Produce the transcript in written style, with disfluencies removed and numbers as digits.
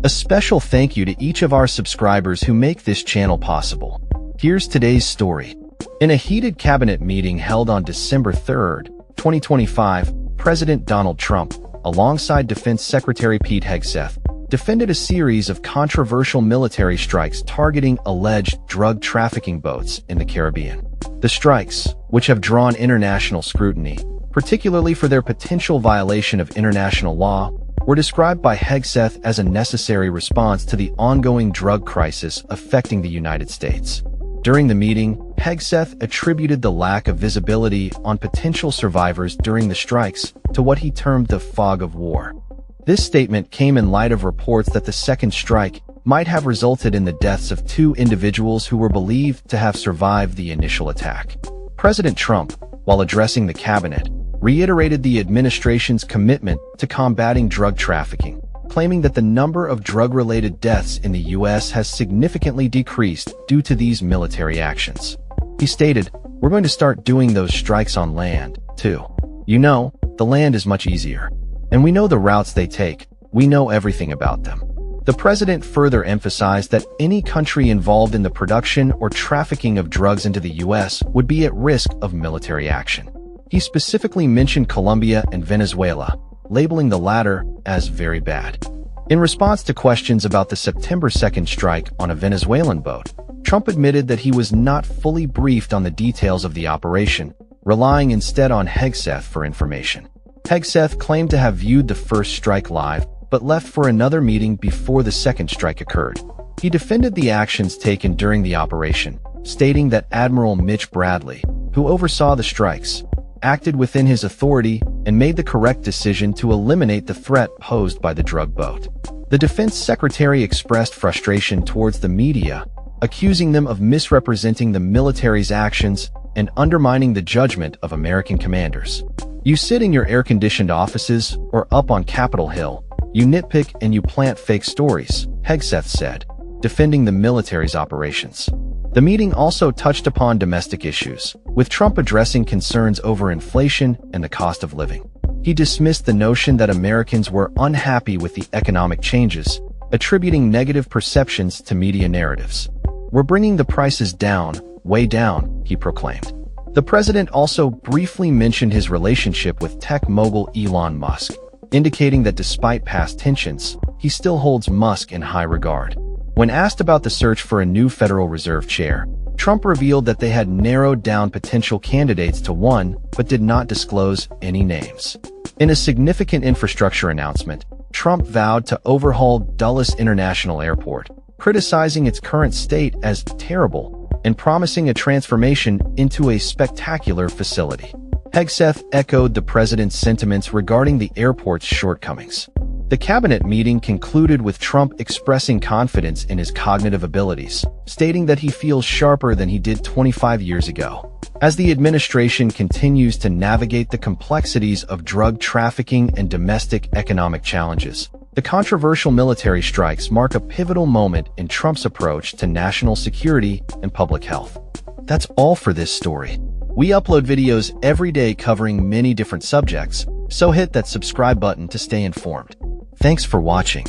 A special thank you to each of our subscribers who make this channel possible. Here's today's story. In a heated cabinet meeting held on December 3, 2025, President Donald Trump, alongside Defense Secretary Pete Hegseth, defended a series of controversial military strikes targeting alleged drug trafficking boats in the Caribbean. The strikes, which have drawn international scrutiny, particularly for their potential violation of international law, were described by Hegseth as a necessary response to the ongoing drug crisis affecting the United States. During the meeting, Hegseth attributed the lack of visibility on potential survivors during the strikes to what he termed the fog of war. This statement came in light of reports that the second strike might have resulted in the deaths of 2 individuals who were believed to have survived the initial attack. President Trump, while addressing the cabinet, reiterated the administration's commitment to combating drug trafficking, claiming that the number of drug-related deaths in the U.S. has significantly decreased due to these military actions. He stated, "We're going to start doing those strikes on land, too. You know, the land is much easier. And we know the routes they take. We know everything about them." The president further emphasized that any country involved in the production or trafficking of drugs into the U.S. would be at risk of military action. He specifically mentioned Colombia and Venezuela, labeling the latter as very bad. In response to questions about the September 2nd strike on a Venezuelan boat, Trump admitted that he was not fully briefed on the details of the operation, relying instead on Hegseth for information. Hegseth claimed to have viewed the first strike live, but left for another meeting before the second strike occurred. He defended the actions taken during the operation, stating that Admiral Mitch Bradley, who oversaw the strikes, acted within his authority and made the correct decision to eliminate the threat posed by the drug boat. The defense secretary expressed frustration towards the media, accusing them of misrepresenting the military's actions and undermining the judgment of American commanders. "You sit in your air-conditioned offices or up on Capitol Hill. You nitpick and you plant fake stories," Hegseth said, defending the military's operations. The meeting also touched upon domestic issues, with Trump addressing concerns over inflation and the cost of living. He dismissed the notion that Americans were unhappy with the economic changes, attributing negative perceptions to media narratives. "We're bringing the prices down, way down," he proclaimed. The president also briefly mentioned his relationship with tech mogul Elon Musk, indicating that despite past tensions, he still holds Musk in high regard. When asked about the search for a new Federal Reserve chair, Trump revealed that they had narrowed down potential candidates to one, but did not disclose any names. In a significant infrastructure announcement, Trump vowed to overhaul Dulles International Airport, criticizing its current state as terrible and promising a transformation into a spectacular facility. Hegseth echoed the president's sentiments regarding the airport's shortcomings. The cabinet meeting concluded with Trump expressing confidence in his cognitive abilities, stating that he feels sharper than he did 25 years ago. As the administration continues to navigate the complexities of drug trafficking and domestic economic challenges, the controversial military strikes mark a pivotal moment in Trump's approach to national security and public health. That's all for this story. We upload videos every day covering many different subjects, so hit that subscribe button to stay informed. Thanks for watching.